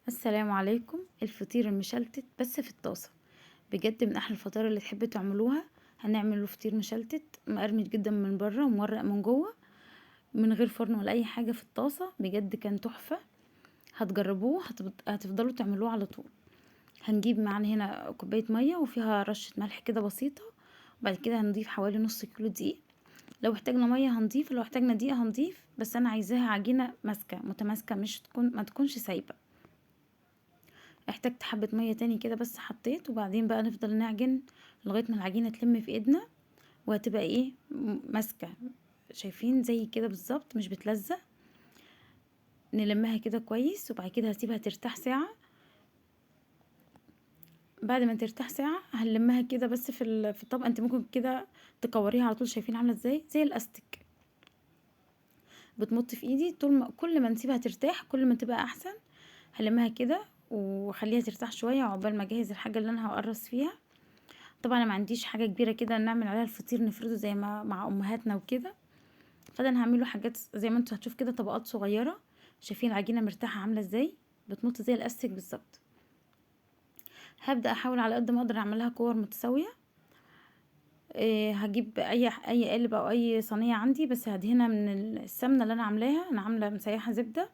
السلام عليكم. الفطير المشلتت بس في الطاسة، بجد من احلى الفطاير اللي تحبوا تعملوها. هنعمل له فطير مشلتت مقرمش جدا من بره ومورق من جوه، من غير فرن ولا اي حاجه، في الطاسه بجد كان تحفه. هتجربوه هتفضلوا تعملوه على طول. هنجيب معانا هنا كوبايه ميه وفيها رشه ملح كده بسيطه، وبعد كده هنضيف حوالي نص كيلو دقيق. لو احتاجنا ميه هنضيف، لو احتاجنا دقيق هنضيف، بس انا عايزاها عجينه ماسكه متماسكه، مش ما تكونش سايبه. احتجت حبة مية تاني كده بس حطيت، وبعدين بقى نفضل نعجن لغاية ما العجينة تلم في ايدنا، وهتبقى ايه، ماسكة. شايفين زي كده بالظبط، مش بتلزق. نلمها كده كويس، وبعد كده هسيبها ترتاح ساعة. بعد ما ترتاح ساعة هنلمها كده بس في الطبق. انت ممكن كده تكوريها على طول. شايفين عاملة ازاي؟ زي الاستيك. بتمط في ايدي طول ما كل ما نسيبها ترتاح كل ما تبقى احسن. هلمها كده وخليها ترتاح شوية عقبال ما اجهز الحاجة اللي انا هقرص فيها. طبعا انا ما عنديش حاجه كبيره كده نعمل عليها الفطير نفرده زي ما مع امهاتنا وكده، فده انا هعمله حاجات زي ما انتوا هتشوف كده، طبقات صغيره. شايفين العجينه مرتاحه عامله ازاي؟ بتمط زي الاستيك بالظبط. هبدا احاول على قد ما اقدر اعملها كور متساويه. هجيب اي قالب او اي صينيه عندي، بس هدهنها من السمنه اللي انا عاملاها. انا عامله مسيحه زبده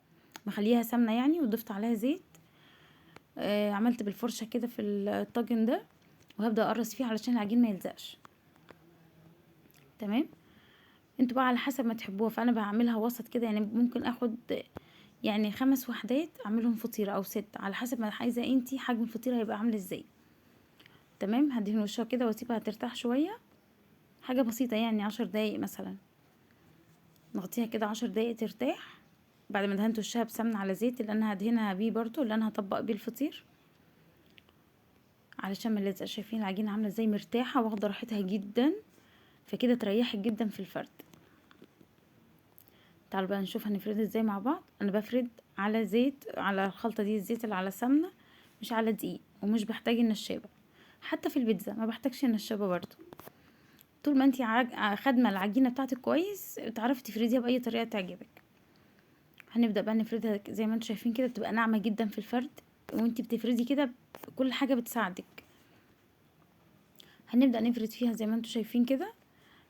مخليها سمنه يعني، وضفت عليها زيت. عملت بالفرشه كده في الطاجن ده، وهبدا اقرص فيه علشان العجين ما يلزقش. تمام. انتوا بقى على حسب ما تحبوها، فانا بعملها وسط كده، يعني ممكن اخد يعني 5 وحدات اعملهم فطيرة او 6 على حسب ما عايزة انتي حجم الفطيرة هيبقى عامل ازاي. تمام. هدهن وشها كده واسيبها ترتاح شوية، حاجة بسيطة يعني 10 دقايق مثلا. نغطيها كده 10 دقايق ترتاح. بعد ما دهنت وشها بسمنة على زيت اللي انا هدهنها بيه برضو، اللي انا هطبق بيه الفطير علشان ما نلزقش. شايفين العجينة عاملة ازاي؟ مرتاحة واخدة راحتها جدا، فكده تريحك جدا في الفرد. تعالوا بقى نشوف هنفردها ازاي مع بعض. انا بفرد على زيت، على الخلطة دي الزيت اللي على سمنة، مش على دقيق، ومش بحتاج النشابة. حتى في البيتزا ما بحتاجش النشابة برضو. طول ما انتي خدمة العجينة بتاعتك كويس، تعرفي تفرديها بأي طريقة تعجبك. هنبدأ بقى نفردها زي ما انتوا شايفين كده، بتبقى ناعمة جدا في الفرد، وانتي بتفردي كده كل حاجة بتساعدك. هنبدأ نفرد فيها زي ما انتوا شايفين كده.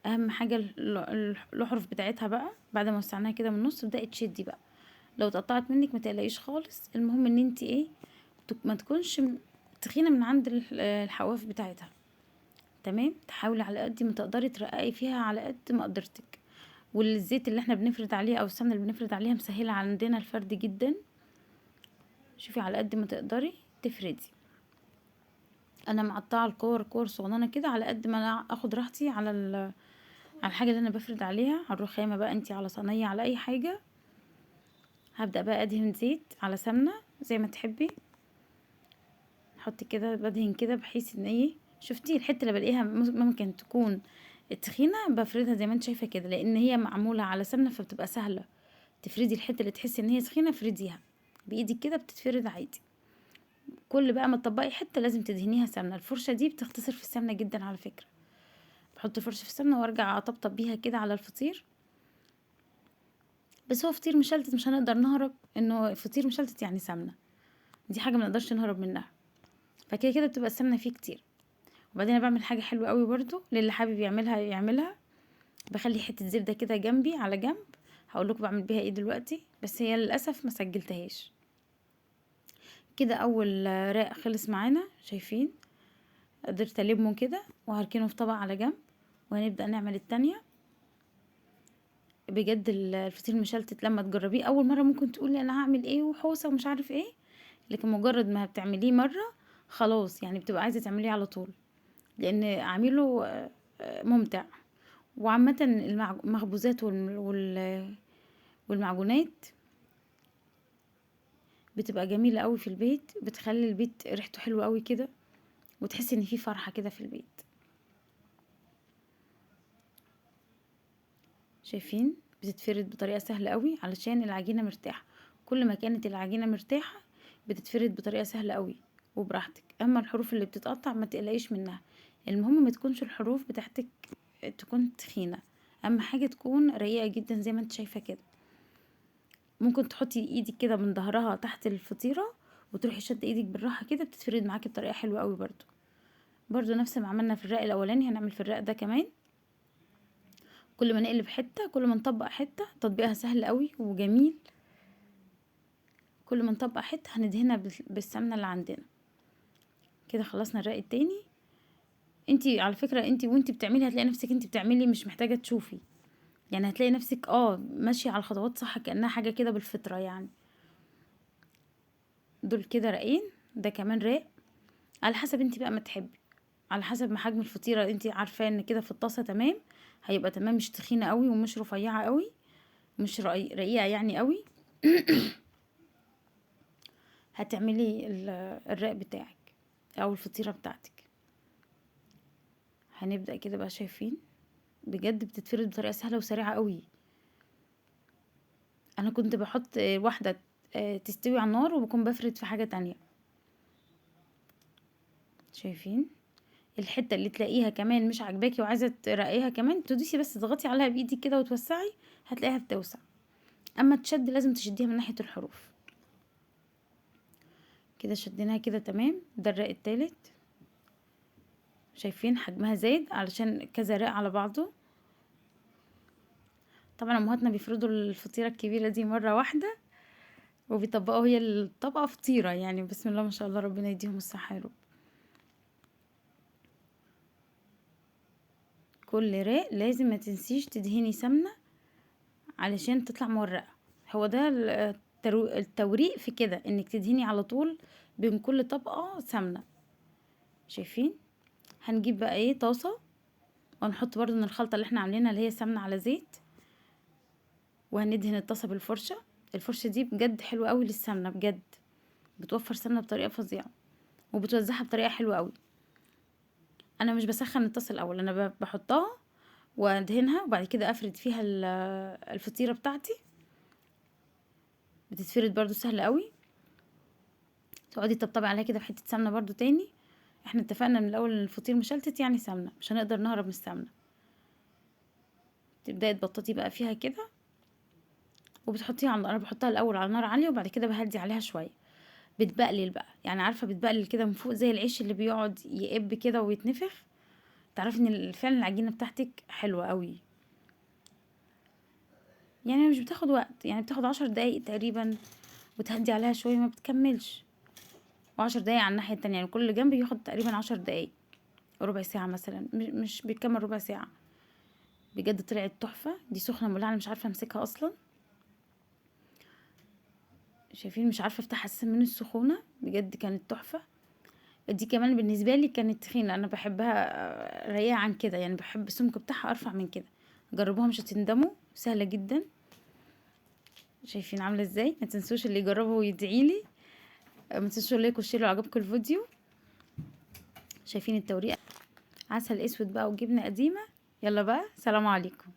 اهم حاجة الاحرف بتاعتها بقى، بعد ما وسعناها كده من النص تبدأي تشدي بقى. لو اتقطعت منك ما تقلقيش خالص، المهم ان انت ايه، ما تكونش تخينه من عند الحواف بتاعتها. تمام. تحاولي على قد ما تقدري ترققي فيها على قد ما قدرتك. والزيت اللي احنا بنفرد عليه او السمنه اللي بنفرد عليها مسهله عندنا الفرد جدا. شوفي على قد ما تقدري تفردي. انا مقطعه كور صغننه كده على قد ما انا اخد راحتي على الحاجه اللي انا بفرد عليها، على الرخامه بقى انتي، على صينيه، على اي حاجه. هبدا بقى ادهن زيت على سمنه زي ما تحبي. حط كده، بدهن كده بحيث ان ايه، شفتي الحته اللي بلاقيها ممكن تكون تخينه بفردها زي ما انت شايفه كده، لان هي معموله على سمنه فبتبقى سهله. تفردي الحته اللي تحسي ان هي تخينه، فرديها بايدك كده بتتفرد عادي. كل بقى ما تطبقي حته لازم تدهنيها سمنه. الفرشه دي بتختصر في السمنه جدا على فكره. بحط فرشه في السمنه وارجع اطبطب بيها كده على الفطير. بس هو فطير مشلتت، مش هنقدر نهرب انه فطير مشلتت يعني سمنه. دي حاجه ما نقدرش نهرب منها، فكده كده بتبقى السمنه فيه كتير. وبعدين انا بعمل حاجه حلوه قوي برضو للي حابب يعملها يعملها. بخلي حته زبده كده جنبي على جنب. هقول لكم بعمل بيها ايه دلوقتي، بس هي للاسف ما سجلتهاش. كده اول رق خلص معانا، شايفين؟ قدرت المه كده وهركنه في طبق على جنب، وهنبدا نعمل التانية. بجد الفطير المشلتت لما تجربيه اول مره ممكن تقولي انا هعمل ايه وحوسه ومش عارف ايه، لكن مجرد ما بتعمليه مره خلاص يعني بتبقى عايزه تعمليه على طول، لان عامله ممتع. وعامة المخبوزات والمعجونات بتبقى جميلة قوي في البيت، بتخلي البيت ريحته حلوة قوي كده، وتحسي ان في فرحة كده في البيت. شايفين؟ بتتفرد بطريقة سهلة قوي علشان العجينة مرتاحة. كل ما كانت العجينة مرتاحة بتتفرد بطريقة سهلة قوي وبراحتك. اما الحروف اللي بتتقطع ما تقلقيش منها، المهم ما تكونش الحروف بتاعتك تكون تخينة. اهم حاجة تكون رقيقة جدا زي ما انت شايفة كده. ممكن تحطي ايدك كده من ظهرها تحت الفطيرة وتروحي شد ايدك بالراحه كده، بتتفرد معاكي بطريقه حلوه قوي. برضو نفس ما عملنا في الرق الاولاني هنعمل في الرق ده كمان. كل ما نقلب حته كل ما نطبق حته، تطبيقها سهل قوي وجميل. كل ما نطبق حته هندهنها بالسمنه اللي عندنا. كده خلصنا الرق التاني. انتي على فكره انتي وانتي بتعملي هتلاقي نفسك انتي بتعملي مش محتاجه تشوفي، يعني هتلاقي نفسك ماشيه على الخطوات صح، كانها حاجه كده بالفطره يعني. دول كده رقين. ده كمان راق على حسب انتي بقى ما تحبي، على حسب ما حجم الفطيره انتي عارفاه ان كده في الطاسه تمام، هيبقى تمام. مش تخينه قوي ومش رفيعه قوي، مش رقيقه يعني قوي. هتعملي الرق بتاعك او الفطيره بتاعتك. هنبدا كده بقى، شايفين بجد بتتفرد بطريقه سهله وسريعه قوي. انا كنت بحط واحده تستوي على النار، وبكون بفرد في حاجه تانية. شايفين الحته اللي تلاقيها كمان مش عاجباكي وعايزه ترقيها كمان، تدوسي بس تضغطي عليها بايدك كده وتوسعي، هتلاقيها بتوسع. اما تشد لازم تشديها من ناحيه الحروف. كده شديناها كده تمام. ده الرق التالت. شايفين حجمها زاد علشان كذا رق على بعضه. طبعا امهاتنا بيفردوا الفطيره الكبيره دي مره واحده، وبيطبقوا هي الطبقه فطيره يعني. بسم الله ما شاء الله، ربنا يديهم الصحه يا رب. كل راق لازم ما تنسيش تدهني سمنه علشان تطلع مورقه. هو ده التوريق في كده، انك تدهني على طول بين كل طبقه سمنه. شايفين. هنجيب بقى طاسه، ونحط برضو من الخلطه اللي احنا عاملينها اللي هي سمنه على زيت، وهندهن الطاسه بالفرشه. الفرشه دي بجد حلوه قوي للسمنه، بجد بتوفر سمنه بطريقه فظيعه، وبتوزعها بطريقه حلوه قوي. انا مش بسخن الطاسه الاول، انا بحطها وادهنها، وبعد كده افرد فيها الفطيره بتاعتي. بتتفرد برضو سهل قوي. تقعدي تطبطبي عليها كده بحته سمنه برضو تاني. احنا اتفقنا من الاول ان الفطير مشلتت يعني سمنه، مش هنقدر نهرب من السمنه. تبداي تبططي بقى فيها كده، وبتحطيها على النار. انا بحطها الاول على نار عاليه، وبعد كده بهدي عليها شويه. بتبقلل بقى يعني، عارفه بتبقلل كده من فوق زي العيش اللي بيقعد يقب كده ويتنفخ. تعرفي ان فعلا العجينه بتاعتك حلوه قوي. يعني مش بتاخد وقت، يعني بتاخد 10 دقايق تقريبا، وتهدي عليها شويه ما بتكملش. و10 دقايق على الناحيه التانية، يعني كل جنب ياخد تقريبا 10 دقايق، ربع ساعه مثلا، مش بيكمل ربع ساعه. بجد طلعت تحفه. دي سخنه مولعه، انا مش عارفه امسكها اصلا. شايفين مش عارفه افتحها اساسا من السخونه، بجد كانت تحفه. دي كمان بالنسبه لي كانت تخينه، انا بحبها رقيقه عن كده، يعني بحب السمك بتاعها ارفع من كده. جربوها مش هتندموا، سهله جدا. شايفين عامله ازاي؟ ما تنسوش اللي يجربه ويدعيلي. ما تنسوش اللايك والشير لو عجبكم الفيديو. شايفين التوريقه؟ عسل اسود بقى وجبنه قديمه. يلا بقى، سلام عليكم.